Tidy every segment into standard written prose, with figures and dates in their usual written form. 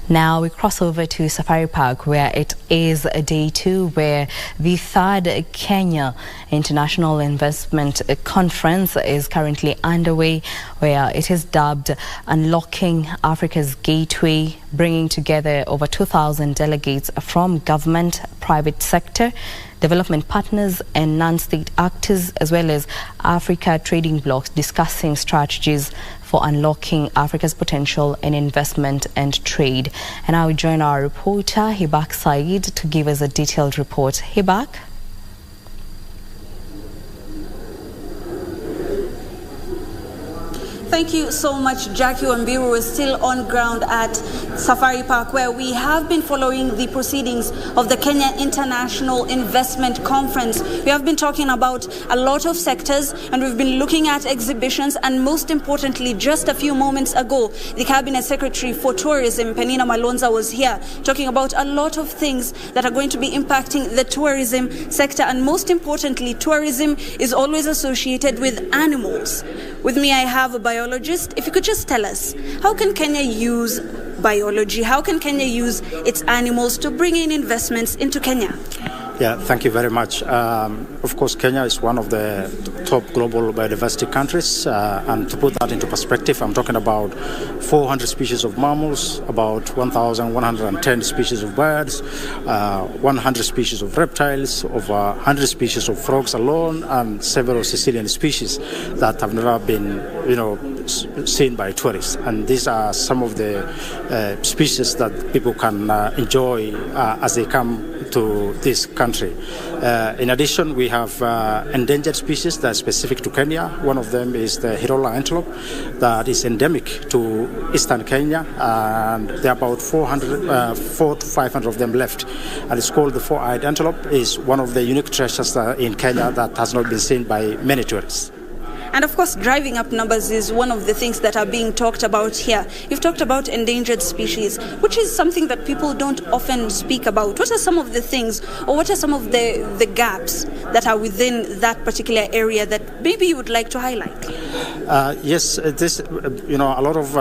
Now we cross over to Safari Park, where it is day 2, where the 3rd Kenya International Investment Conference is currently underway, where it is dubbed Unlocking Africa's Gateway, bringing together over 2,000 delegates from government, private sector, development partners and non-state actors, as well as Africa trading blocs, discussing strategies for unlocking Africa's potential in investment and trade. And now we join our reporter, Hibak Said, to give us a detailed report. Hibak? Thank you so much, Jackie Wambiru. We're still on ground at Safari Park, where we have been following the proceedings of the Kenya International Investment Conference. We have been talking about a lot of sectors, and we've been looking at exhibitions, and most importantly, just a few moments ago, the Cabinet Secretary for Tourism, Penina Malonza, was here talking about a lot of things that are going to be impacting the tourism sector, and most importantly, tourism is always associated with animals. With me, I have a biologist. If you could just tell us, how can Kenya use biology? How can Kenya use its animals to bring in investments into Kenya? Yeah, thank you very much. Of course, Kenya is one of the top global biodiversity countries. And to put that into perspective, I'm talking about 400 species of mammals, about 1,110 species of birds, 100 species of reptiles, over 100 species of frogs alone, and several Sicilian species that have never been, seen by tourists. And these are some of the species that people can enjoy as they come to this country. In addition, we have endangered species that are specific to Kenya. One of them is the Hirola antelope that is endemic to eastern Kenya, and there are about 400 to 500 of them left. And it's called the four-eyed antelope. It's one of the unique treasures in Kenya that has not been seen by many tourists. And of course, driving up numbers is one of the things that are being talked about here. You've talked about endangered species, which is something that people don't often speak about. What are some of the things, or what are some of the gaps that are within that particular area that maybe you would like to highlight? Yes, a lot of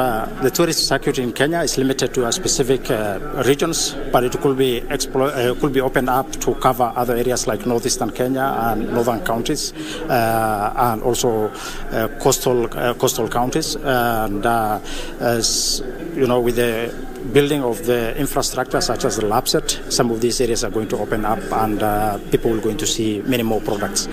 the tourist circuit in Kenya is limited to specific regions, but it could be opened up to cover other areas like northeastern Kenya and northern counties, and also coastal counties. And with the building of the infrastructure such as the lab set, some of these areas are going to open up, and people are going to see many more products.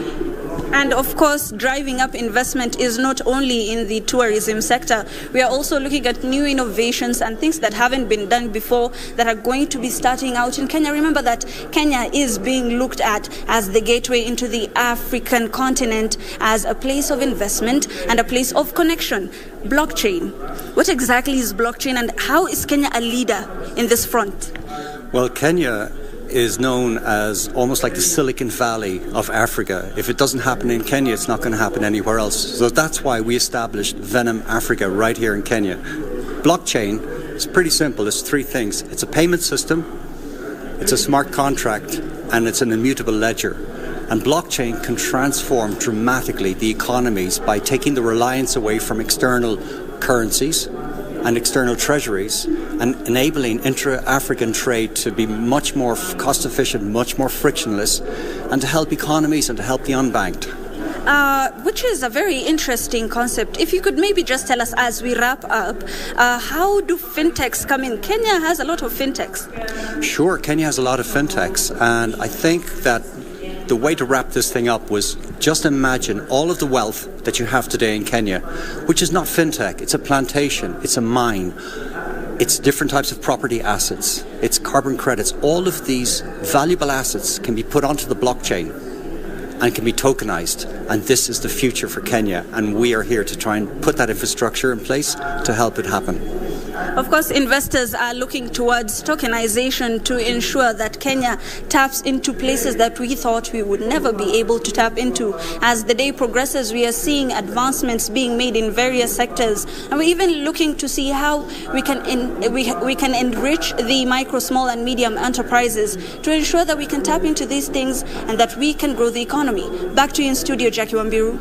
And of course, driving up investment is not only in the tourism sector. We are also looking at new innovations and things that haven't been done before that are going to be starting out in Kenya. Remember that Kenya is being looked at as the gateway into the African continent, as a place of investment and a place of connection. Blockchain. What exactly is blockchain, and how is Kenya a leader in this front? Well, Kenya is known as almost like the Silicon Valley of Africa. If it doesn't happen in Kenya, it's not going to happen anywhere else. So that's why we established Venom Africa right here in Kenya. Blockchain is pretty simple. It's 3 things. It's a payment system, it's a smart contract, and it's an immutable ledger. And blockchain can transform dramatically the economies by taking the reliance away from external currencies and external treasuries, and enabling intra-African trade to be much more cost-efficient, much more frictionless, and to help economies and to help the unbanked. Which is a very interesting concept. If you could maybe just tell us as we wrap up, how do fintechs come in? Kenya has a lot of fintechs. Sure, Kenya has a lot of fintechs, and I think that the way to wrap this thing up was just imagine all of the wealth that you have today in Kenya, which is not fintech, it's a plantation, it's a mine, it's different types of property assets, it's carbon credits. All of these valuable assets can be put onto the blockchain and can be tokenized, and this is the future for Kenya, and we are here to try and put that infrastructure in place to help it happen. Of course, investors are looking towards tokenization to ensure that Kenya taps into places that we thought we would never be able to tap into. As the day progresses, we are seeing advancements being made in various sectors, and we're even looking to see how we can enrich the micro, small and medium enterprises to ensure that we can tap into these things and that we can grow the economy. Back to you in studio, Jackie Wambiru.